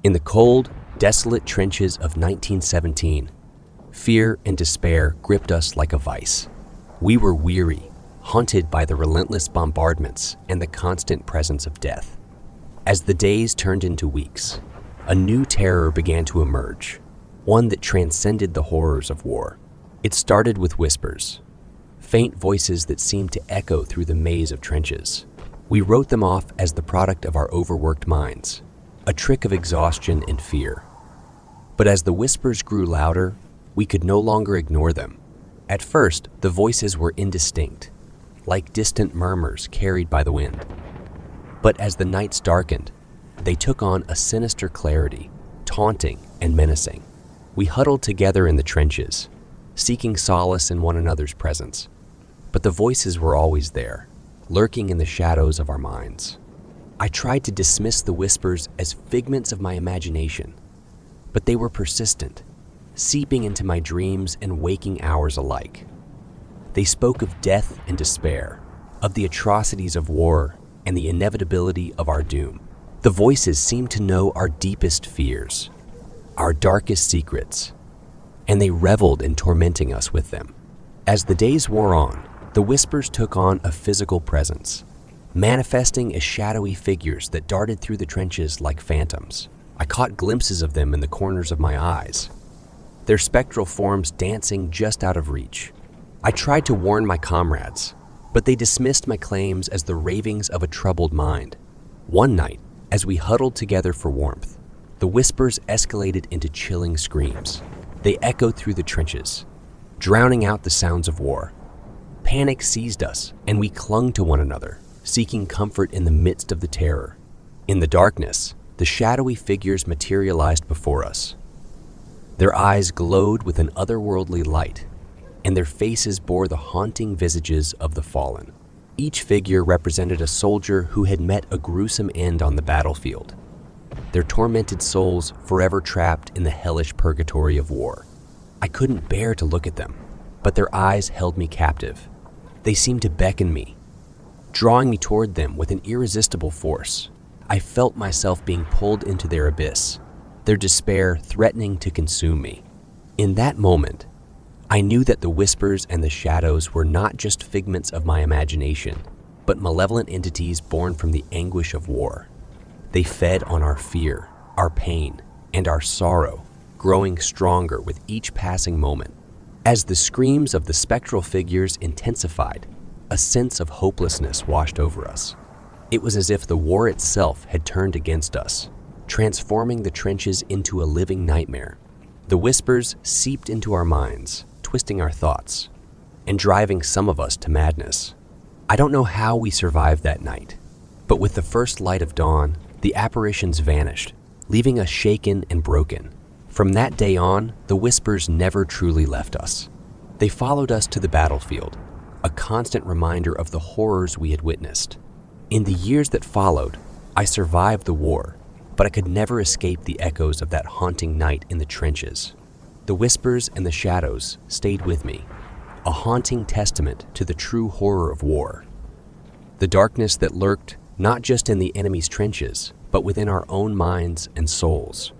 In the cold, desolate trenches of 1917, fear and despair gripped us like a vice. We were weary, haunted by the relentless bombardments and the constant presence of death. As the days turned into weeks, a new terror began to emerge, one that transcended the horrors of war. It started with whispers, faint voices that seemed to echo through the maze of trenches. We wrote them off as the product of our overworked minds, a trick of exhaustion and fear. But as the whispers grew louder, we could no longer ignore them. At first, the voices were indistinct, like distant murmurs carried by the wind. But as the nights darkened, they took on a sinister clarity, taunting and menacing. We huddled together in the trenches, seeking solace in one another's presence. But the voices were always there, lurking in the shadows of our minds. I tried to dismiss the whispers as figments of my imagination, but they were persistent, seeping into my dreams and waking hours alike. They spoke of death and despair, of the atrocities of war and the inevitability of our doom. The voices seemed to know our deepest fears, our darkest secrets, and they reveled in tormenting us with them. As the days wore on, the whispers took on a physical presence, manifesting as shadowy figures that darted through the trenches like phantoms. I caught glimpses of them in the corners of my eyes, their spectral forms dancing just out of reach. I tried to warn my comrades, but they dismissed my claims as the ravings of a troubled mind. One night, as we huddled together for warmth, the whispers escalated into chilling screams. They echoed through the trenches, drowning out the sounds of war. Panic seized us, and we clung to one another, seeking comfort in the midst of the terror. In the darkness, the shadowy figures materialized before us. Their eyes glowed with an otherworldly light, and their faces bore the haunting visages of the fallen. Each figure represented a soldier who had met a gruesome end on the battlefield, their tormented souls forever trapped in the hellish purgatory of war. I couldn't bear to look at them, but their eyes held me captive. They seemed to beckon me, drawing me toward them with an irresistible force. I felt myself being pulled into their abyss, their despair threatening to consume me. In that moment, I knew that the whispers and the shadows were not just figments of my imagination, but malevolent entities born from the anguish of war. They fed on our fear, our pain, and our sorrow, growing stronger with each passing moment. As the screams of the spectral figures intensified, a sense of hopelessness washed over us. It was as if the war itself had turned against us, transforming the trenches into a living nightmare. The whispers seeped into our minds, twisting our thoughts, and driving some of us to madness. I don't know how we survived that night, but with the first light of dawn, the apparitions vanished, leaving us shaken and broken. From that day on, the whispers never truly left us. They followed us to the battlefield, a constant reminder of the horrors we had witnessed. In the years that followed, I survived the war, but I could never escape the echoes of that haunting night in the trenches. The whispers and the shadows stayed with me, a haunting testament to the true horror of war. The darkness that lurked not just in the enemy's trenches, but within our own minds and souls.